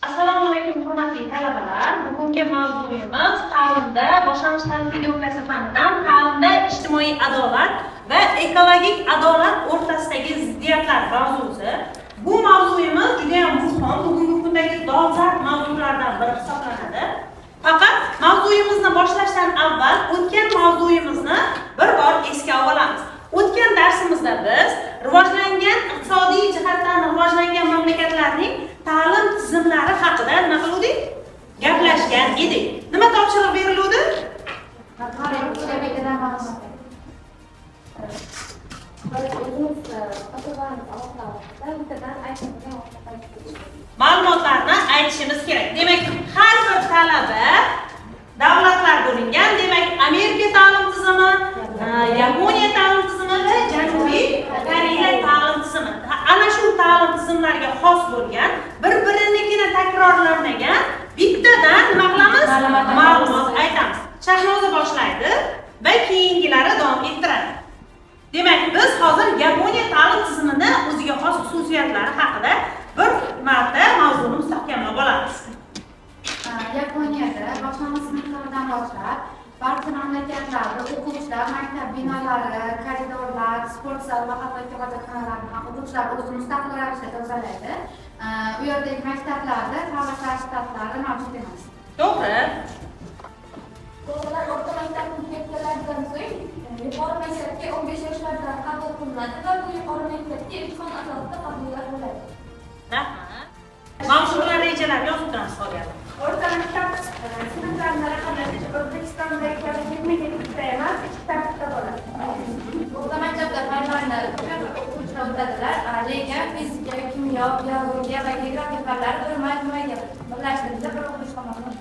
Assalomu alaykum hurmatli talabalar. Bugungi mavzuyimiz ta'limda boshlang'ich ta'lim pedagogikasi fanidan ta'limda ijtimoiy adolat va ekologik adolat o'rtasidagi ziddiyatlar mavzusi. Bu mavzuyimiz juda ham muhim, bugungi kundagi dolzarb mavzulardan biri hisoblanadi. Faqat mavzuyimizni boshlashdan avval o'tgan mavzuyimizni bir bor esga olamiz. O'tgan darsimizda biz rivojlangan iqtisodiy jihatdan rivojlangan mamlakatlarning ta'lim tizimlari haqida nima qildik? Gaplashgan edik. Nima topshiriq berildi? Ma'lumotlarni aytishimiz kerak. Demak, har bir talaba davlatlar bo'lingan. Demak, Amerika ta'lim tizimi, Yaponiya ta'lim tizimi va Janubiy Koreya ta'lim tizimi. Ana shu ta'lim tizimlariga xos bo'lgan, bir-birinikini takrorlamagan bittadan nima qilamiz? Ma'lumot aytamiz. Shahnoza boshlaydi va keyingilari davom ettiradi. Demak, biz hozir Yaponiya ta'lim tizimini o'ziga xos xususiyatlari haqida bir marta mavzuni mustahkamlab olamiz. Yaponiyada boshlang'ich sinflardan boshlab ba'zi mamlakatlarda o'quvchilar maktab binolari, koridorlar, sport zal va hattoki hojatxonalarni o'quvchilar o'zi mustaqil ravishda tozalaydi. U yerdagi maktablarda ta'limlar shtatlari mavjud emas. To'g'ri. Bolalar o'rta maktabni tugatganlaridan so'ng yuqori maktabga 15 yoshlardan qabul qilinadi va bu yuqori maktabga imtihon asosida qabullar bo'ladi. Rahmat. Mavzular rejalari yozib turamiz qolgan. O'rta maktab sinflarini raqamlashtirish O'zbekistondagi kabi 27 emas, 2 tartibda bo'ladi. O'rta maktabda fanlarni o'quvchilar o'tadilar, lekin fizika, kimyo, biologiya va geografiya fanlari bir majmuaga birlashtirildi, bir o'qish tomonidan.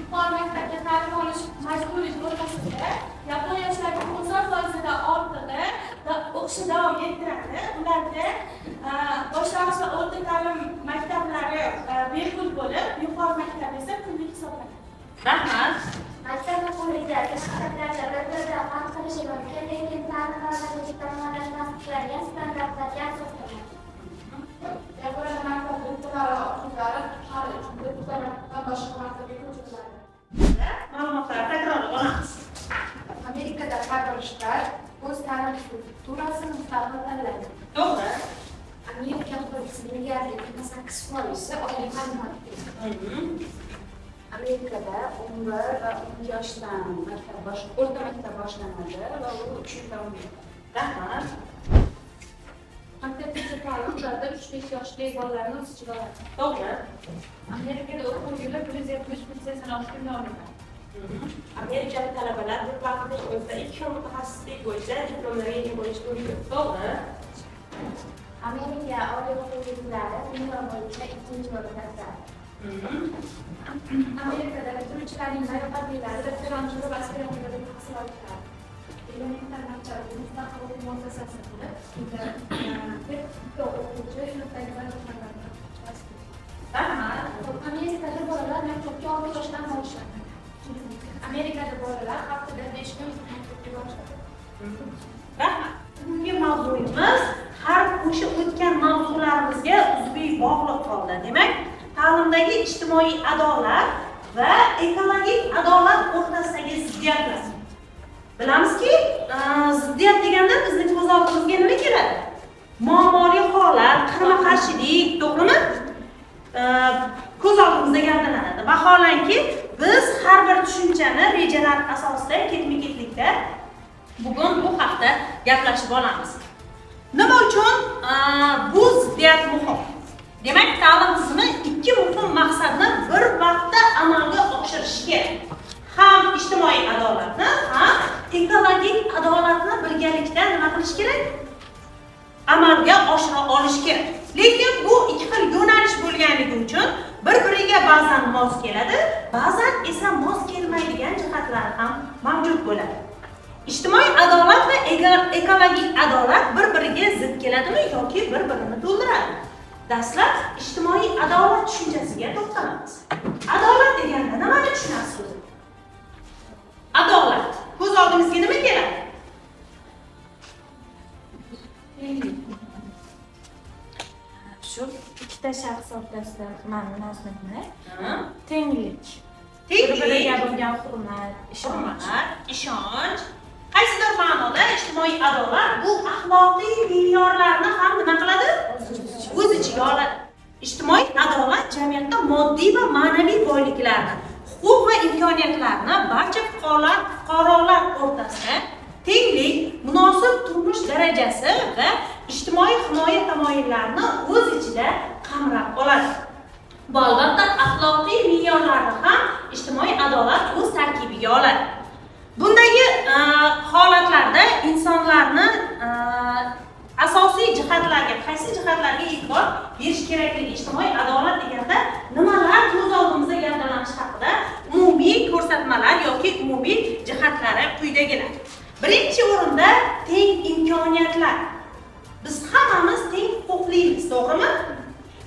Yuqori maktabga ta'lim olish majburiy o'rtasida yapon yoshlari 90%dan ortig'i o'qishni davom ettiradi. Ularda boshlang'ich va o'rta ta'lim maktablari bepul bo'lib, yuqori maktab esa pulli hisoblanadi. Rahmat. Maktab va kollejlarda shtatlarda bir-biridan farq qilishi mumkin, lekin ta'lim vazirligi tomonidan tasdiqlangan standartlarga asoslanadi. Yaponiya maktab direktorlari o'quvchilari har va boshqa maktabga ko'chiriladi. Ma'lumotlar takrorlab olamiz. Amerikada parvarishlar o'z ta'lim strukturasini mustaqil tanlaydi. To'g'ri. Amerika xalqining deyarli 28% oliy ma'lumotli. Amerikada 11 va 10 yoshdan o'rta maktab boshlanadi va u 3 yil davom etadi. Rahmat. Maktabgacha ta'lim ularda 3-5 yoshli bolalarni o'z ichiga oladi. To'g'ri. Amerikada o'quv yili 170-180 kun davom etadi. Amerikalik talabalar bir vaqtda o'zida 2 xil mutaxassislik bo'yicha diplomlarga ega bo'lishi mumkin. To'g'ri. Amerika oliy o'quv yillari dunyo bo'yicha 2-o'rinda turadi. Amerikada bitiruvchilarning layoqatlilari doktorantura va aspiranturada tahsil olishadi. Elementar maktab mustaqil o'quv muassasasi bo'lib, bitta o'quvchi sinfdagi vazifalarni bajaradi. Amerikada bolalar maktabga 6 yoshdan borishadi. Amerikada bolalar haftada 5 kun maktabga borishadi. Rahmat. Bugungi mavzuyimiz har o'sha o'tgan mavzularimizga uzviy bog'liq qoldi. Demak, ta'limdagi ijtimoiy adolat va ekologik adolat o'rtasidagi ziddiyatlar. Bilamizki, ziddiyat deganda bizning ko'z oldimizga nima keladi? Muammoli holat, qarama-qarshilik, to'g'rimi? Ko'z oldimizda gavdalanadi. Vaholanki, biz har bir tushunchani rejalar asosida ketma-ketlikda bugun bu haqda gaplashib olamiz. Nima uchun bu ziddiyat muhim? Demak, ta'lim tizimi ikki muhim maqsadni bir vaqtda amalga oshirishi kerak. Ham ijtimoiy adolatni, ham ekologik adolatni birgalikda nima qilish kerak? Amalga oshira olish kerak. Lekin bu ikki xil yo'nalish bo'lganligi uchun bir-biriga ba'zan mos keladi, ba'zan esa mos kelmaydigan jihatlar ham mavjud bo'ladi. Ijtimoiy adolat va ekologik adolat bir-biriga zid keladimi yoki bir-birini to'ldiradi? Dastlab ijtimoiy adolat tushunchasiga to'xtalamiz. Adolat deganda nimani tushunasiz? Adolat. Ko'z oldimizga nima keladi? Shu ikkita shaxs o'rtasida munosabatni tenglik. Bir-biriga bo'lgan hurmat, ishonch. Qaysidir ma'noda ijtimoiy adolat bu axloqiy me'yorlarni ham nima qiladi? O'z ichiga oladi. Ijtimoiy adolat jamiyatda moddiy va ma'naviy boyliklarni, huquq va imkoniyatlarni barcha fuqarolar o'rtasida tenglik, munosib turmush darajasi va ijtimoiy himoya tamoyillarini o'z ichida qamrab oladi. Bu albatta axloqiy me'yorlarni ham ijtimoiy adolat o'z tarkibiga oladi. Bundagi holatlarda insonlarni asosiy jihatlarga, qaysi jihatlarga e'tibor berish kerakligi, ijtimoiy adolat deganda nimalar ko'z oldimizga gavdalanishi haqida umumiy ko'rsatmalar yoki umumiy jihatlari quyidagilar. Birinchi o'rinda teng imkoniyatlar. Biz hammamiz teng huquqlimiz, to'g'rimi?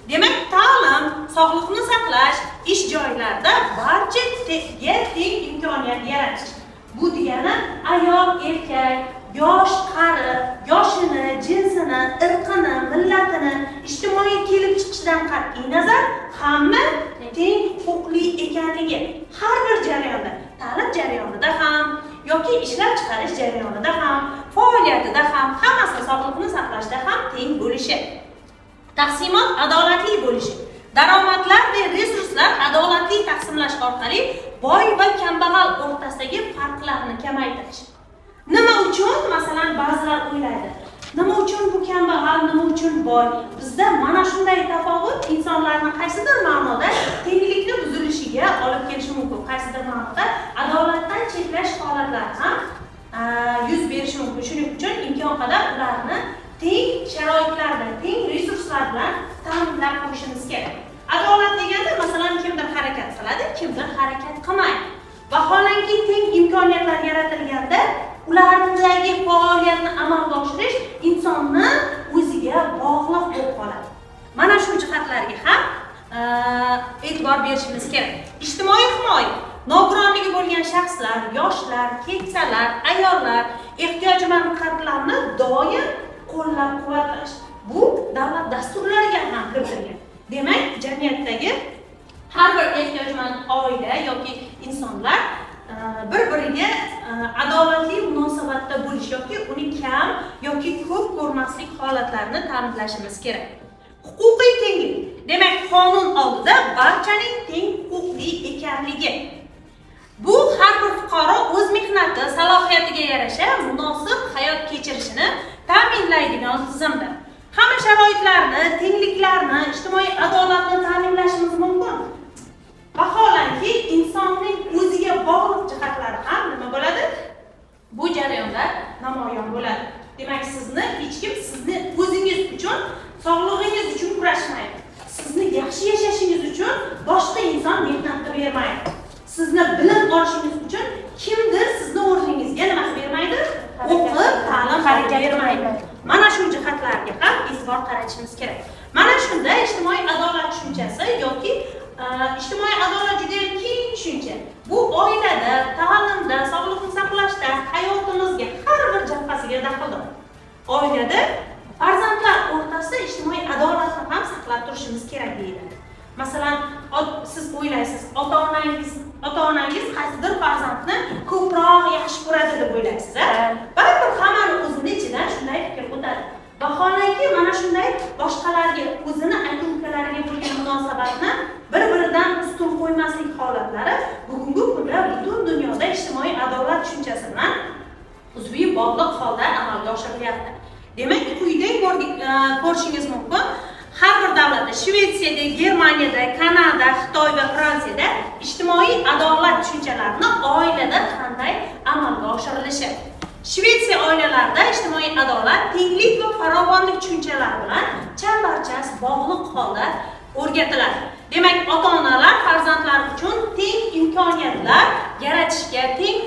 Demak, ta'lim, sog'liqni saqlash, ish joylarida barchaga teng imkoniyat yaratish. Bu degani ayol, erkak, yosh, qari, yoshini, jinsini, irqini, millatini, ijtimoiy kelib chiqishidan qat'iy nazar hamma teng huquqli ekanligi har bir jarayonda, ta'lim jarayonida ham yoki ishlab chiqarish jarayonida ham, faoliyatida ham, hammasi sog'liqni saqlashda ham teng bo'lishi. Taqsimot adolatli bo'lishi. Daromadlar va resurslar adolatli taqsimlash orqali boy va kambag'al o'rtasidagi farqlarni kamaytirish. Nima uchun? Masalan, ba'zilar o'ylaydi. Nima uchun bu kambag'al, nima uchun boy? Bizda mana shunday tafovut insonlarni qaysidir ma'noda tenglikni buzilishiga olib kelishi mumkin. Qaysidir ma'noda adolatdan cheklash holatlari ham yuz berishi mumkin. Shuning uchun imkon qadar ularni teng sharoitlarda, teng resurslar bilan ta'minlab qo'yishimiz kerak. Adolat deganda masalan kimdir harakat qiladi, kimdir harakat qilmaydi. Vaholanki teng imkoniyatlar yaratilganda ulardagi faoliyatni amalga oshirish insonni o'ziga bog'liq bo'lib qoladi. Mana shu jihatlarga ham e'tibor berishimiz kerak. Ijtimoiy himoya, nogironligi bo'lgan shaxslar, yoshlar, keksalar, ayollar, ehtiyojmand qatlamni doim qo'llab-quvvatlash. Bu davlat dasturlariga ham kiritilgan. Demak, jamiyatdagi har bir ehtiyojmand oila yoki insonlar bir-biriga adolatli munosabatda bo'lish yoki uni kam yoki ko'p ko'rmaslik holatlarini ta'minlashimiz kerak. Huquqiy tenglik. Demak, qonun oldida barchaning teng huquqli ekanligi. Bu har bir fuqaro o'z mehnati, salohiyatiga yarasha munosib hayot kechirishini ta'minlaydigan tizimdir. Hamma sharoitlarni, tengliklarni, ijtimoiy adolatni ta'minlashimiz mumkin. Vaholanki, insonning o'ziga bog'liq jihatlari ham nima bo'ladi? Bu jarayonda namoyon bo'ladi. Demak, sizni hech kim sizni o'zingiz uchun, sog'lig'ingiz uchun kurashmaydi. Sizni yaxshi yashashingiz uchun boshqa inson mehnatni bermaydi. Sizni bilim olishingiz uchun kimdir sizni o'rningizga nima bermaydi? O'qib, ta'lim bermaydi. Mana shu jihatlarga ham e'tibor qaratishimiz kerak. Mana shunda ijtimoiy adolat tushunchasi yoki ijtimoiy adolat juda ham keng tushuncha. Bu oilada, ta'limda, sog'liqni saqlashda, hayotimizga har bir jabhasiga daxldor. Oilada farzandlar o'rtasida ijtimoiy adolatni ham saqlab turishimiz kerak deyiladi. Masalan, siz o'ylaysiz, ota-onangiz qaysidir farzandni ko'proq yaxshi ko'radi deb o'ylaysiz, a? Baribir hammani o'zini ichidan shunday fikr o'tadi. Vaholanki, mana shunday boshqalarga, o'zini aka-ukalariga bo'lgan munosabatni bir-biridan ustun qo'ymaslik holatlari bugungi kunda butun dunyoda ijtimoiy adolat tushunchasi bilan uzviy bog'liq holda amalga oshirilyapti. Demak, quyida ko'rishingiz mumkin. Har bir davlatda, Shvetsiyada, Germaniyada, Kanada, Xitoy va Fransiyada ijtimoiy adolat tushunchalarining oilada qanday amalga oshirilishi. Shvetsiya oilalarida ijtimoiy adolat, tenglik va farovonlik tushunchalari bilan chambarchas bog'liq holda o'rgatiladi. Demak, ota-onalar farzandlar uchun teng imkoniyatlar yaratishga, teng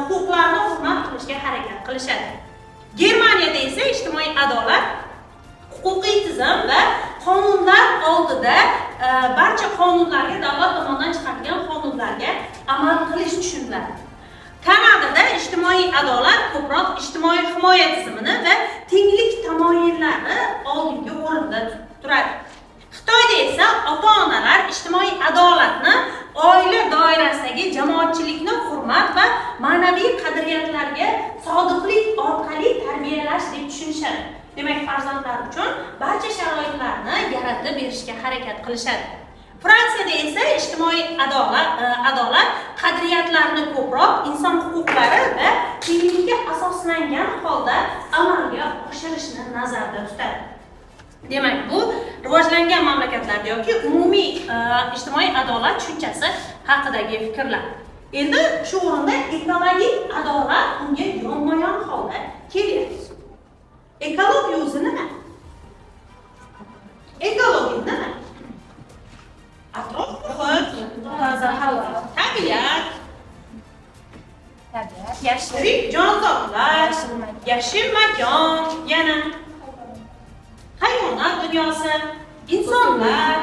huquqlarni hurmat qilishga harakat qilishadi. Germaniyada esa ijtimoiy adolat huquqiy tizim va qonunlar oldida barcha qonunlarga, davlat tomonidan chiqarilgan qonunlarga amal qilish tushuniladi. Kanadada ijtimoiy adolat ko'proq ijtimoiy himoya tizimini va tenglik tamoyillari oldingi o'rinda turadi. Xitoyda esa ota-onalar ijtimoiy adolatni oila doirasidagi jamoatchilikni hurmat va ma'naviy qadriyatlarga sodiqlik orqali tarbiyalash deb tushunishadi. Demak, farzandlar uchun barcha sharoitlarni yaratib berishga harakat qilishadi. Fransiyada esa ijtimoiy adolat qadriyatlarni ko'proq inson huquqlari va tenglikka asoslangan holda amalga oshirishni nazarda tutadi. Demak, bu rivojlangan mamlakatlarda yoki umumiy ijtimoiy adolat tushunchasi haqidagi fikrlar. Endi shu o'rinda ekologik adolat unga yonma-yon holda kelyapti. Ekologiya o'zi nima? Ekologiya nima? Atrof muhit, toza havo, tabiat, yashil, tirik jonzotlar, yashil makon, yana hayvonot dunyosi, insonlar,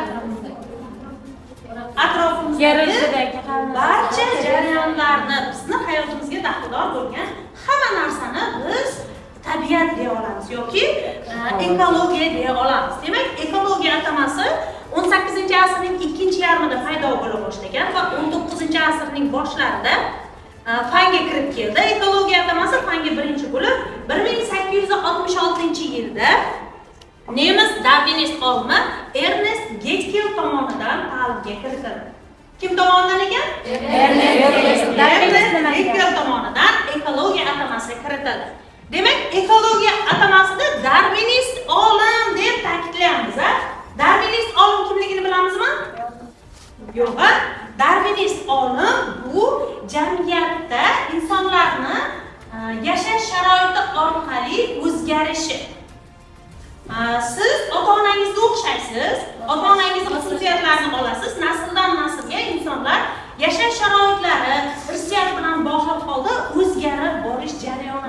atrofimizdagi barcha jarayonlarni, bizni hayotimizga daxldor bo'lgan hamma narsani biz tabiat deya olamiz yoki ekologiya deya olamiz. Demak, ekologiya atamasi 18-asrning ikkinchi yarmida paydo bo'la boshlagan va 19-asrning boshlarida fanga kirib keldi. Ekologiya atamasi fanga birinchi bo'lib 1866-yilda nemis darvinist olimi Ernest Haeckel tomonidan ta'limga kiritildi. Kim tomonidan ekan? Ernest Haeckel tomonidan ekologiya atamasi kiritildi. Demak, ekologiya atamasida darvinist olim deb ta'kidlaymiz. Darvinist olim kimligini bilamizmi? Yo'q. Darvinist olim bu jamiyatda insonlarni yashash sharoiti orqali o'zgarishi. Siz ota-onangizga o'xshaysiz, ota-onangizning xususiyatlarini olasiz, nasldan naslga insonlar yashash sharoitlari irsiyat bilan bog'liq holda o'zgarib borish jarayoni.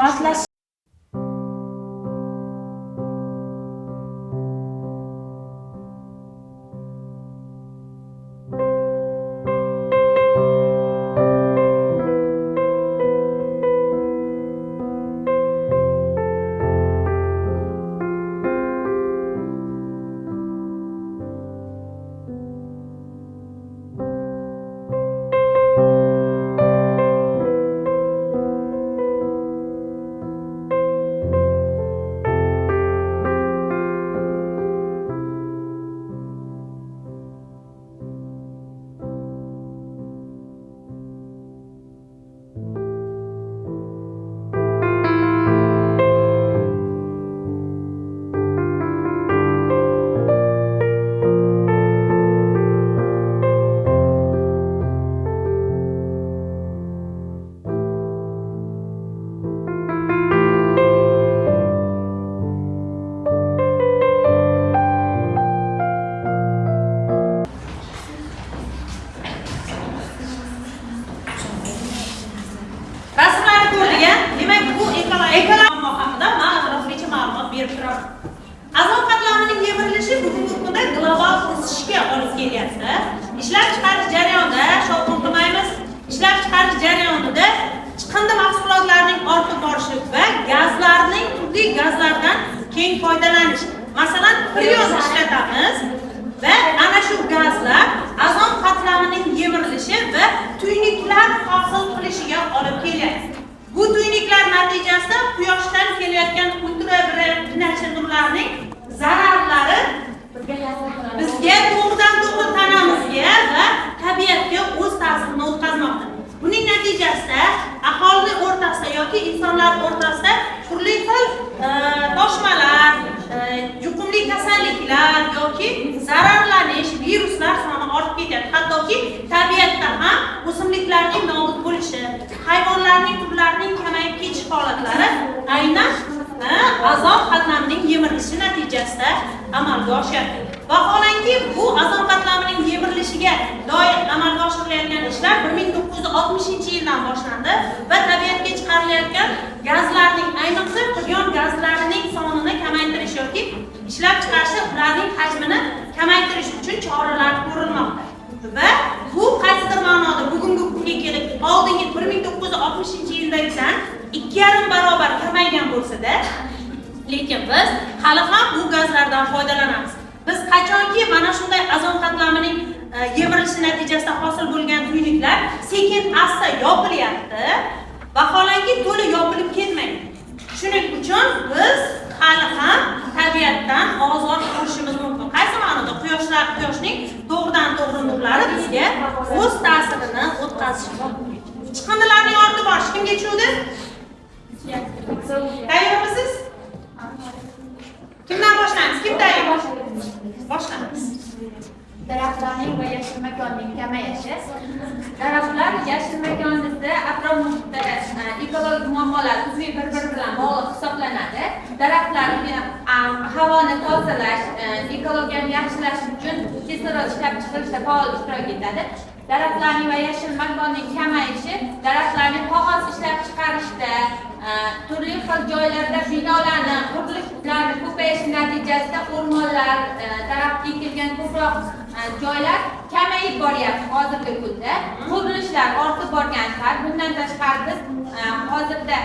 Azon qatlamining yemirilishi bugungi kunda global o'sishga olib kelyapti. Ishlab chiqarish jarayonida, shovqin qilmaymiz, ishlab chiqarish jarayonida chiqindi mahsulotlarining ortib borishi va gazlarning turli gazlardan keng foydalanish. Masalan, freon ishlatamiz va ana shu gazlar azon qatlamining yemirilishi va tuynuklar hosil qilishiga olib kelyapti. Bu tuynuklar natijasida quyoshdan kelayotgan ultraviolet nurlarning zararlari bizga to'g'ridan-to'g'ri tanamizga va tabiatga o'z ta'sirini o'tkazmoqda. Buning natijasida aholi o'rtasida yoki insonlar o'rtasida turli xil toshmalar, yuqumli kasalliklar yoki zararlanish, viruslar soni ortib ketyapti. Hattoki tabiatda ham o'simliklarning nobud bo'lishi, hayvonlarning turlarining kamayib ketish holatlari aynan azon qatlamining yemirilishi natijasida amalga oshyapti. Vaholanki bu azon qatlamining yemirilishiga doir amalga oshirilayotgan ishlar 1960-yildan boshlandi va tabiatga chiqarilayotgan gazlarning, ayniqsa freon gazlarining sonini kamaytirish yoki ishlab chiqarish, ularning hajmini kamaytirish uchun choralar ko'rilmoqda. Va bu qaysidir ma'noda bugungi kunga kelib oldingi 1960-yildagidan 2,5 barobar kamaygan bo'lsa-da, lekin biz hali ham bu gazlardan foydalanamiz. Biz qachonki mana shunday azon qatlamining yemirilishi natijasida hosil bo'lgan tuynuklar sekin-asta yopilyapti, vaholanki to'la yopilib ketmaydi. Shuning uchun biz hali ham tabiatdan ozod bo'lishimiz mumkin. Qaysi ma'noda? Quyoshning to'g'ridan-to'g'ri nurlari bizga o'z ta'sirini o'tkazishi mumkin. Chiqindilarning ortib borishi kimga tushuvdi? Tayyormisiz? Kimdan boshlaymiz? Kim tayyor? Boshlaymiz. Daraxtlarning va yashil makonning kamayishi. Daraxtlar yashil makonimizda atrofimizda ekologik muammolar uzviy bir-biri bilan bog'liq hisoblanadi. Daraxtlar havoni tozalash, ekologiyani yaxshilash uchun kislorod ishlab chiqarishda faol ishtirok etadi. Daraxtlarning va yashil makonning kamayishi daraxtlarning qog'oz ishlab chiqarishda, turli xil joylarda binolarni qurilishlarni ko'payishi natijasida o'rmonlar, daraxt ekilgan ko'proq joylar kamayib boryapti hozirgi kunda. Qurilishlar ortib borgan sari, bundan tashqari biz hozirda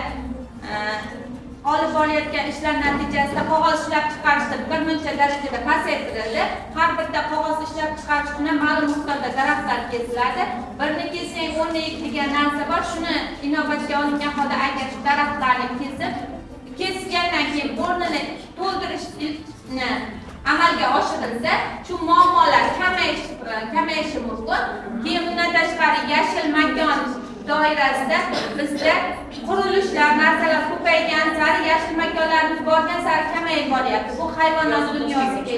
olib borayotgan ishlar natijasida qog'oz ishlab chiqarishda bir muncha darajada pasaytirildi. Har bitta qog'oz ishlab chiqarish uchun ma'lum miqdorda daraxtlar kesiladi. Birini kessang, o'rniga ekilgan narsa bor. Shuni inobatga olingan holda agar shu daraxtlarni kesgandan keyin o'rnini to'ldirishni amalga oshirilsa, shu muammolar kamayishi mumkin. Keyin bundan tashqari yashil makon doirasida bizda qurilishlar, narsalar ko'paygan sari yashil makonlarimiz borgan sari kamayib boryapti. Bu hayvonot dunyosiga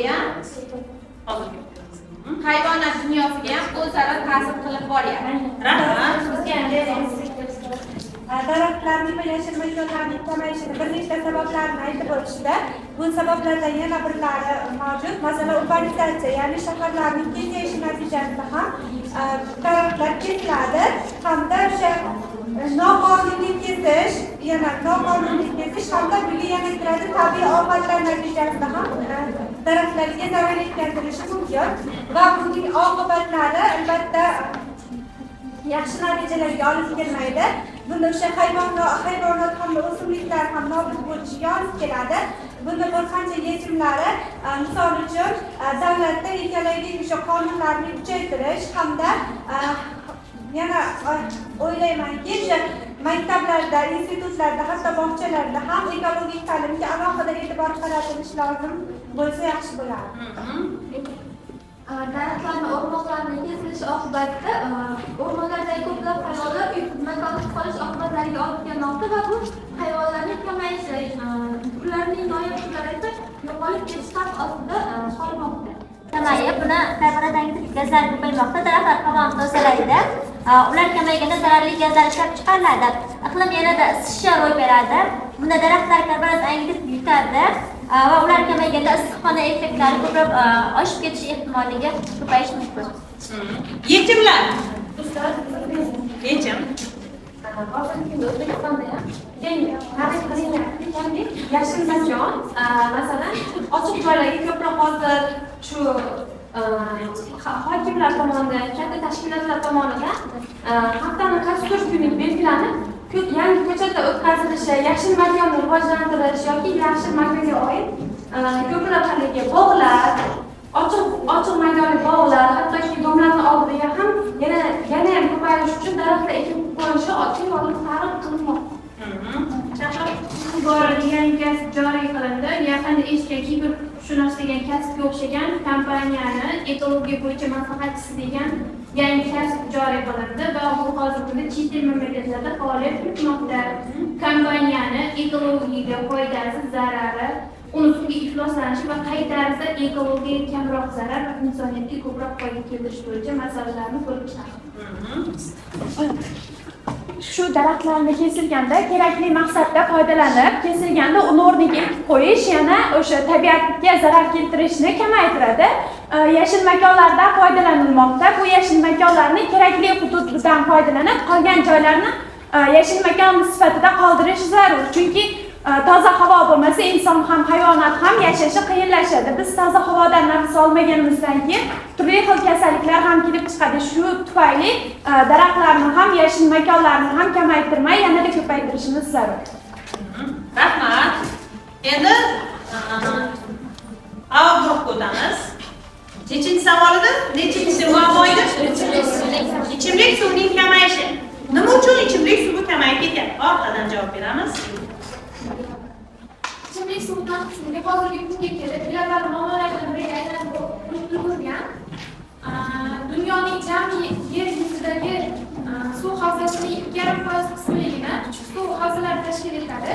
ham o'zaro ta'sir qilib boryapti. Rahmat. Daraxtlarning va yashil makonlarning kamayishini bir nechta sabablarni aytib o'tishdi. Bu sabablardan yana birlari mavjud. Masalan, urbanizatsiya, ya'ni shaharlarning kengayishi natijasida ham daraxtlar kesiladi hamda o'sha noqonuniy kesish hamda bunga yana kiradi tabiiy ofatlar natijasida ham daraxtlarga zarar yetkazishi mumkin va buning oqibatlari albatta yaxshi natijalarga olib kelmaydi. Bunda o'sha hayvonot hamda o'simliklar ham nobud bo'lishiga olib keladi. Bunda bir qancha yechimlari, misol uchun davlatda ekologik o'sha qonunlarni kuchaytirish hamda yana o'ylaymanki, o'sha maktablarda, institutlarda, hatto bog'chalarda ham ekologik ta'limga alohida e'tibor qaratilishi lozim bo'lsa yaxshi bo'ladi. Daraxtlarni o'rmonlarni kesilishi oqibatida o'rmonlardagi ko'plab hayvonlar makonsiz qolish oqibatlariga olib kelmoqda va bu hayvonlarning kamayishi, ularning noyob turlari esa yo'qolib ketish xavfi ostida qolmoqda. Kamayib, buni karbonat gazlar ko'paymoqda, daraxtlar havoni tozalaydi. Ular kamayganda zararli gazlar ishlab chiqariladi. Iqlim yanada isishiga ro'y beradi. Bunda daraxtlar karbonat angidib yutadi va ular kamayganda issiqxona effektlari ko'proq oshib ketish ehtimolligi ko'payishi mumkin. Yechimlar. Yechim. Hozirgi kunda O'zbekistonda ham keng targ'ib qilinyapti. Ya'ni yashil makon, masalan, ochiq joylarga ko'proq hozir shu hokimlar tomonidan, katta tashkilotlar tomonidan haftaning qaysi 4 kunlik belgilanib, yangi ko'chada o'tkazilishi, yashil makonni rivojlantirish yoki yashil makonga oid ko'plab haligi bog'lar, ochiq maydonli bog'lar, hattoki domlarning oldiga ham yana ham ko'payish uchun daraxtlar ekib qo'yishi keng olib targ'ib qilinmoqda. Bu borada yangi kasb joriy qilindi. Yaqinda eshitganki, bir shu narsaga kasbga o'xshagan kompaniyani ekologiya bo'yicha maslahatchisi degan yangi kasb joriy qilindi va bu hozirgi kunda chet el mamlakatlarda faoliyat yuritmoqda. Kompaniyani ekologiyaga foydasi, zarari, uni suvga ifloslanishi va qay tarzda ekologiyaga kamroq zarar va insoniyatga ko'proq foyda keltirish bo'yicha masalalarni ko'rib chiqadi. Shu daraxtlarni kesilganda kerakli maqsadda foydalanib, kesilganda uni o'rniga ekib qo'yish yana o'sha tabiatga zarar keltirishni kamaytiradi. Yashil makonlardan foydalanilmoqda. Bu yashil makonlarni kerakli hududdan foydalanib, qolgan joylarni yashil makon sifatida qoldirish zarur. Chunki toza havo bo'lmasa inson ham, hayvonot ham yashashi qiyinlashadi. Biz toza havodan nafas olmaganimizdan keyin turli xil kasalliklar ham kelib chiqadi. Shu tufayli daraxtlarni ham, yashil makonlarni ham kamaytirmay, yanada ko'paytirishimiz zarur. Rahmat. Endi avval o'tamiz. Nechinchi savol edi? Nechinchi muammo edi? Ichimlik suvining kamayishi. Nima uchun ichimlik suvi kamayib ketyapti? Orqadan javob beramiz. Ichimlik suvi tanqisligi hozirgi kunga kelib global muammolardan biriga aylanib ulgurgan. Dunyoning jami yer yuzidagi suv havzasining 2,5% qismigina kichik suv havzalari tashkil etadi.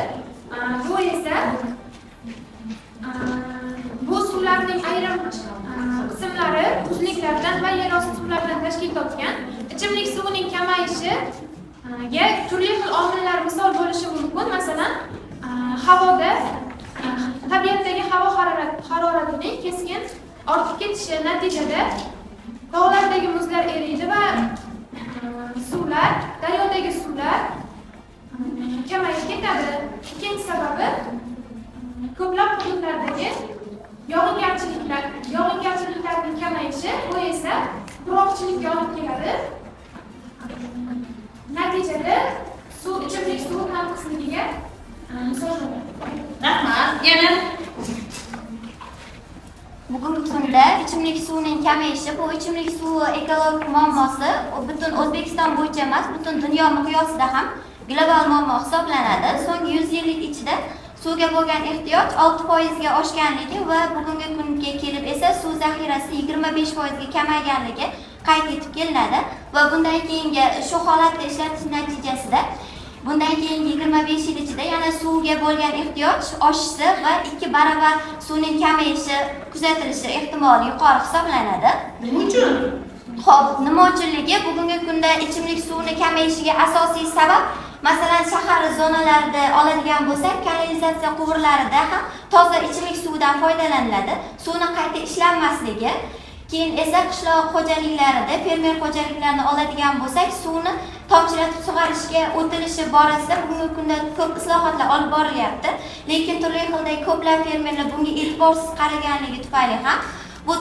Bu esa bu suvlarning ayrim qismlari muzliklardan va yer osti suvlaridan tashkil topgan. Ichimlik suvining kamayishiga turli xil omillar misol bo'lishi mumkin. Masalan, havoda tabiatdagi havo haroratining keskin ortib ketishi natijada tog'lardagi muzlar eriydi va suvlar, daryodagi suvlar kamayib ketadi. Ikkinchi sababi ko'plab hududlardagi yog'ingarchiliklarning kamayishi, bu esa qurg'oqchilikka olib keladi. Natijada ichimlik suvi tanqisligiga misol bo'ladi. Rahmat. Yana Bugungi kunda ichimlik suvining kamayishi, bu ichimlik suvi ekologik muammosi butun O'zbekiston bo'yicha emas, butun dunyo miqyosida ham global muammo hisoblanadi. So'nggi 100 yillik ichida suvga bo'lgan ehtiyoj 6% ga oshganligi va bugungi kunga kelib esa suv zaxirasi 25% ga kamayganligi qayd etib kelinadi va bundan keyingi shu holatda ishlatish natijasida bundan keyingi 25 yil ichida yana suvga bo'lgan ehtiyoj oshishi va 2 barobar suvning kamayishi kuzatilishi ehtimoli yuqori hisoblanadi. nima uchun? Xo'p, nima uchunligi? Bugungi kunda ichimlik suvini kamayishiga asosiy sabab, masalan, shahar zonalarida oladigan bo'lsak, kanalizatsiya quvurlarida ham toza ichimlik suvidan foydalaniladi. Suvni qayta ishlanmasligi, keyin esa qishloq xo'jaliklarida, fermer xo'jaliklarni oladigan bo'lsak, suvni tomchilatib sug'orishga o'tilishi borasida bugungi kunda ko'p islohotlar olib borilyapti. Lekin turli xildagi ko'plab fermerlar bunga e'tiborsiz qaraganligi tufayli ham bu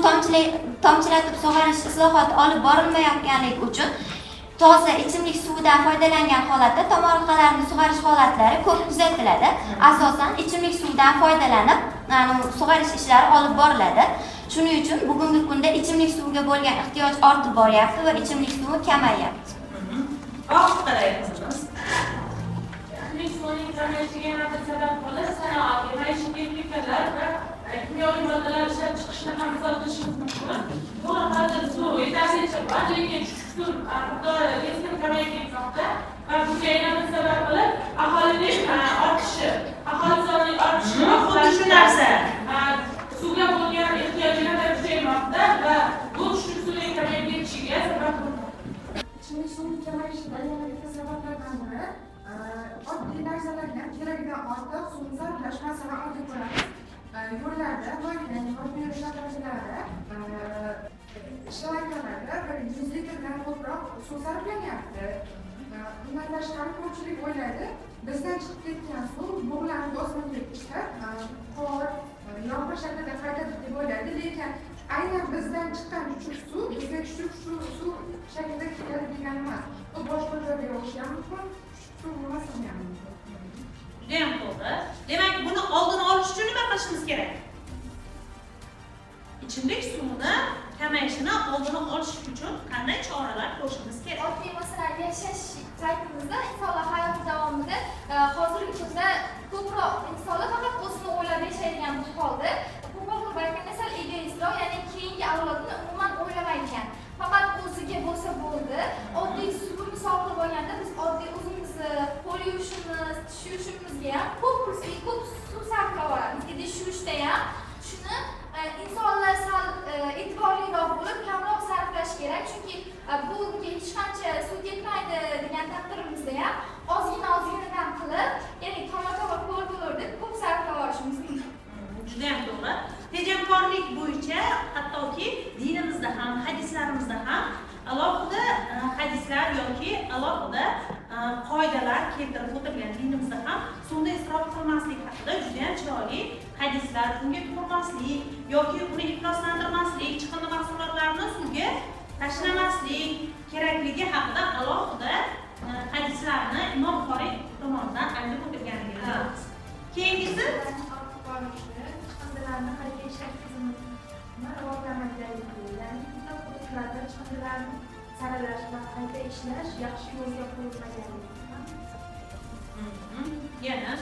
tomchilatib sug'orish islohoti olib borilmayotganligi uchun toza ichimlik suvidan foydalangan holatda tomorqalarni sug'orish holatlari ko'p kuzatiladi. Asosan ichimlik suvidan foydalanib, sug'orish ishlari olib boriladi. Shuning uchun bugungi kunda ichimlik suviga bo'lgan ehtiyoj ortib boryapti va ichimlik suvi kamayyapti. Qarayapmiz. Ichimlik suvining kamayishiga yana bir sabab bo'lib, sanoat, maishiy texnikalar va kimyoviy moddalar ishlab chiqishni ham misol qilishimiz mumkin. Bu hozir suv yetarlicha bor, lekin suv miqdori keskin kamayib ketmoqda va bunga yana bir sabab bo'lib aholining ortishi, aholi sonining ortishi. Xuddi shu narsa. Suvga bo'lgan ehtiyoj yanada kuchaymoqda va bu suvning kamayib ketishiga sabab bo'lmoqda. Ichimlik suvining kamayishidan yana bitta sabablardan biri oddiy narsalarga keragidan ortiq suvni sarflash, masalan, olib ko'ramiz. Yo'llarda, yo'l shaharlarida, ishlayotganlarda 100 litrdan ko'proq suv sarflanyapti. Bundan tashqari ko'pchilik o'ylaydi, bizdan chiqib ketgan suv bug'lanib osmonga chiqib, qor, yomg'ir shaklida qaytadi deb o'ylaydi, lekin aynan bizdan chiqqan chuchuk suv bizga chuchuk suv shaklida keladi degani emas. U boshqa joyga yog'ishi mumkin, suv emas ham mumkin. Judayam to'g'ri. Demak, buni oldini olish uchun nima qilishimiz kerak? Ichimlik suvini kamayishini oldini olish uchun qanday choralar ko'rishimiz kerak? Oddiy masalan yashash paytimizda insonlar hayot davomida hozirgi kunda ko'proq insonlar faqat o'zini o'ylab yashaydigan bu holda ko'proq balki egoistlar, ya'ni keyingi avlodni umuman o'ylamaydigan. Faqat o'ziga bo'lsa bo'ldi. Oddiy suv misol qilib olganda biz oddiy o'zimizni qo'l yuvishimiz, tish yuvishimizga ham ko'p suv sarflayapmiz. Idish yuvishda ham shuni insonlar sal e'tiborliroq bo'lib kamroq sarflash kerak, chunki bunga hech qancha suv ketmaydi degan taqdirimizda ham ozgina qilib, ya'ni to'la ko'l deb ko'p sarflashimiz mumkin. Juda ham to'g'ri. Tejamkorlik bo'yicha hattoki dinimizda ham, hadislarimizda ham alohida hadislar yoki alohida qoidalar keltirib o'tilgan. Dinimizda ham suvni isrof qilmaslik haqida juda ham chiroyli hadislar, unga tupurmaslik yoki uni ifloslantirmaslik, chiqindi mahsulotlarini suvga tashlamaslik kerakligi haqida alohida hadislarni Imom Buxoriy tomonidan aytib o'tilganligini bilamiz. Keyingisi chiqindilarni qayta ishlash tizimini rivojlantirishga, ya'ni ko'plab hududlarda chiqindilarni saralash va qayta ishlash yaxshi yo'lga qo'yilmaganligi. yana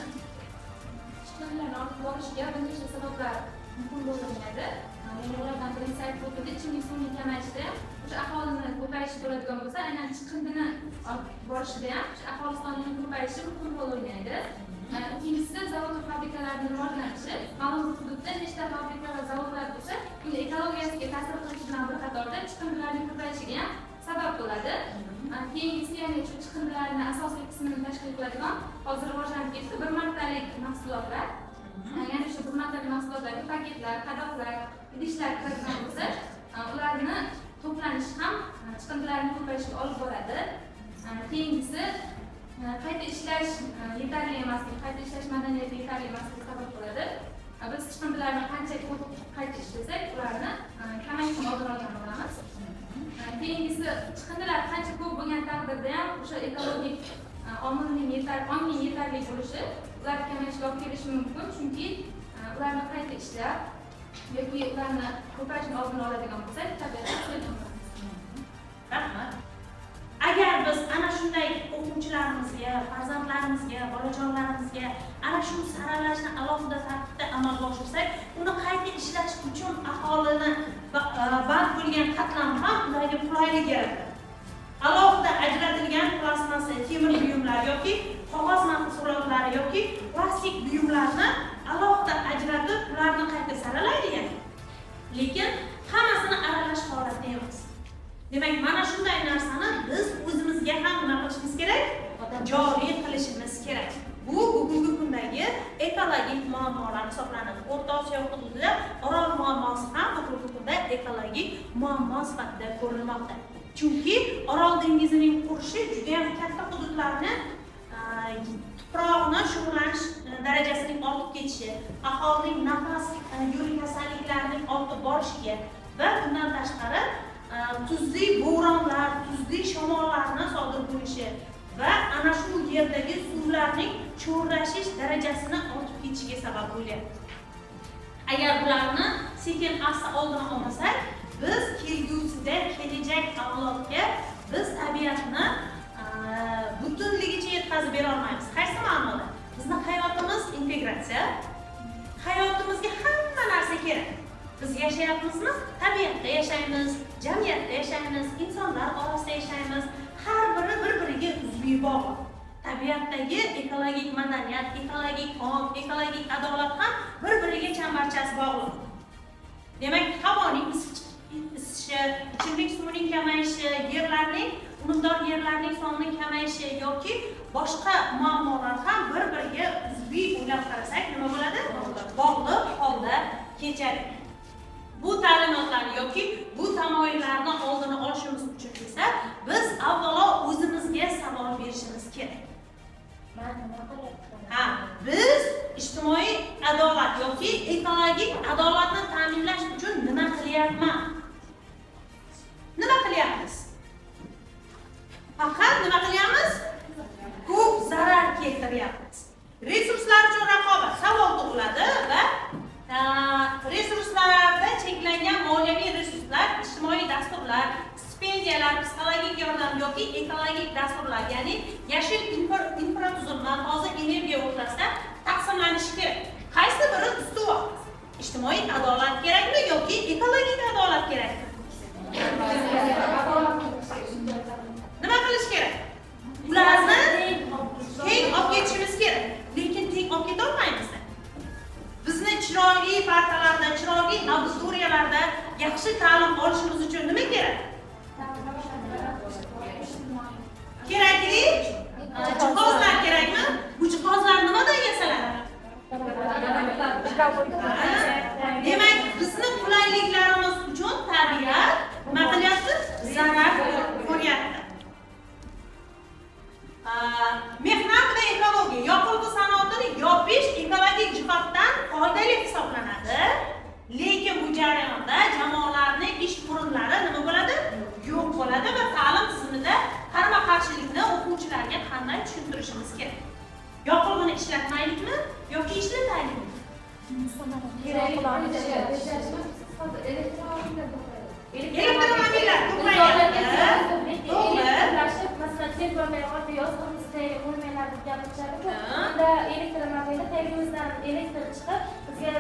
Chiqindilarni olib borishga bir nechta sabablar muhim bo'lib o'ynaydi. Ya'ni ulardan birinchisi aytib o'tildi, ichimlik suvining kamayishida o'sha aholini ko'payishi bo'ladigan bo'lsa, aynan chiqindini olib borishda ham o'sha aholi sonining ko'payishi muhim rol o'ynaydi. Ikkinchisi zavod va fabrikalarning rivojlanishi. Ma'lum bir hududda nechta fabrika va zavodlar bo'lsa, uni ekologiyasiga ta'sir qilishi bilan bir qatorda chiqindilarning ko'payishiga ham sabab bo'ladi. Keyingisi ya'ni shu chiqindilarning asosiy qismini tashkil qiladigan hozir rivojlanib ketdi bir martalik mahsulotlar. Ya'ni shu bir martalik mahsulotlarga paketlar, qadoqlar, idishlar kiradigan bo'lsa, ularni to'planishi ham chiqindilarning ko'payishiga olib boradi. Keyingisi qayta ishlash yetarli emasligi, qayta ishlash madaniyati yetarli emasligi sabab bo'ladi. Biz chiqindilarni qancha ko'p qayta ishlasak, ularni kamayishini oldini olgan bo'lamiz. Keyingisi chiqindilar qancha ko'p bo'lgan taqdirda ham o'sha ekologik omilning yetarli bo'lishi ularni kamayishga olib kelishi mumkin, chunki ularni qayta ishlab yoki ularni ko'payishini oldini oladigan bo'lsak, tabiatda rahmat. Agar biz ana shunday o'quvchilarimizga, farzandlarimizga, bolajonlarimizga ana shu saralashni alohida tartibda amalga oshirsak, uni qayta ishlash uchun aholini band bo'lgan qatlam ham ularga qulaylik yaratadi. Alohida ajratilgan plastmassa, temir buyumlar yoki qog'oz mahsulotlari yoki plastik buyumlarni alohida ajratib, ularni qayta saralaydi. Lekin hammasini aralash holatda emas. Demak, mana shunday narsani biz o'zimizga ham nima qilishimiz kerak? Joriy qilishimiz kerak. Bu bugungi kundagi ekologik muammolar hisoblanadi. O'rta Osiyo hududida Orol muammosi ham bugungi kunda ekologik muammo sifatida ko'rilmoqda. Chunki Orol dengizining qurishi juda ham katta hududlarni tuproqni sho'rlanish darajasining ortib ketishi, aholining nafas yo'l kasalliklarining ortib borishiga va bundan tashqari tuzli bo'ronlar, tuzli shamollarni sodir bo'lishi va ana shu yerdagi suvlarning cho'rlashish darajasini ortib ketishiga sabab bo'lyapti. Agar bularni sekin-asta oldini olmasak, biz kelgusida kelajak avlodga biz tabiatni butunligicha yetkazib bera olmaymiz. Qaysi ma'noda? Bizning hayotimiz integratsiya. Hayotimizga hamma narsa kerak. Biz yashayapmizmi? Tabiatda yashaymiz, jamiyatda yashaymiz, insonlar orasida yashaymiz. Har biri bir-biriga uzviy bog'liq. Tabiatdagi ekologik madaniyat, ekologik ong, ekologik adolat ham bir-biriga chambarchas bog'liq. Demak, havoning isishi, ichimlik suvining kamayishi, unumdor yerlarning sonining kamayishi yoki boshqa muammolar ham bir-biriga uzviy o'ylab qarasak, nima bo'ladi? Bog'liq holda kechadi. Bu ta'limotlarni yoki bu tamoyillarni oldini olishimiz uchun esa biz avvalo o'zimizga savol berishimiz kerak. Ha, biz ijtimoiy adolat yoki ekologik adolatni ta'minlash uchun nima qilyapman? Nima qilyapmiz? Faqat nima qilyapmiz? Ko'p zarar keltiryapmiz. Resurslar uchun raqobat savol tug'iladi va resurslarda cheklangan moliyaviy resurslar, ijtimoiy dasturlar, stipendiyalar, psixologik yordam yoki ekologik dasturlar, ya'ni yashil infratuzilma, toza energiya o'rtasida taqsimlanishi kerak. Qaysi biri ustuvor? Ijtimoiy adolat kerakmi yoki ekologik adolat kerakmi? Nima qilish kerak? Ularni teng olib ketishimiz kerak. Lekin teng olib keta olmaymiz. Bizni chiroyli partiyalarda, chiroyli auditoriyalarda yaxshi ta'lim olishimiz uchun nima kerak? Kerakli jihozlar kerakmi? Bu jihozlar nimadan yasaladi? Demak, bizni qulayliklarimiz uchun tabiat nima qilyapti? Zarar ko'ryapti. Mehnat va ekologiya, yoqilg'i sanoatini yopish ekologik jihatdan foydali hisoblanadi. Lekin bu jarayonda jamoalarning ish o'rinlari nima bo'ladi? Yo'q bo'ladi va ta'lim tizimida qarama-qarshilikni o'quvchilarga qanday tushuntirishimiz kerak? Yoqilg'ini ishlatmaylikmi yoki ishlataylikmi? Elektromobillar ko'payadi. To'g'ri. Masalan, termometrda yozg'imiz tayyor bo'lmaylar deb gapirishadi. Unda elektromobilda tagimizdan elektr chiqib, bizga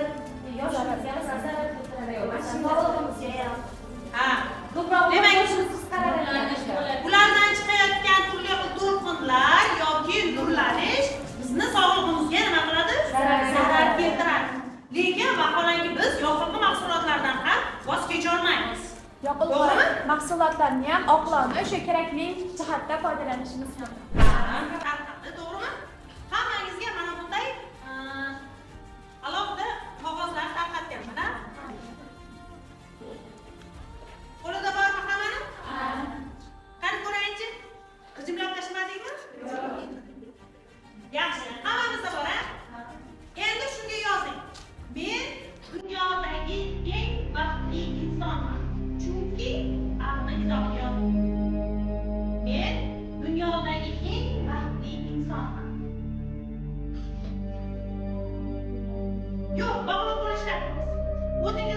yoshimizga zarar keltiradi. Sog'lig'imizga ham. Ha. Ko'proq Demak, qisqaradi. ulardan chiqayotgan turli xil to'lqinlar yoki nurlanish bizni sog'lig'imizga nima qiladi? Zarar keltiradi. Lekin vaholanki biz yoqilg'i mahsulotlaridan ham voz kecha olmaymiz. Yoqilg'i mahsulotlarni ham oqlonni o'sha kerakli jihatda foydalanishimiz mumkin. To'g'rimi? Hammangizga mana bunday alohida qog'ozlar tarqatganman. Qo'lida bormi hammani? Qani ko'raychi? G'ijimlablashmadingmi? Yaxshi, hammamizda bor, ha? Endi shunga yozing. Men dunyodagi eng baxtli insonman. Chunki aqli zohir. Men dunyodagi eng baxtli insonman. Yo'q, bog'lab qo'yishlar. O'zingiz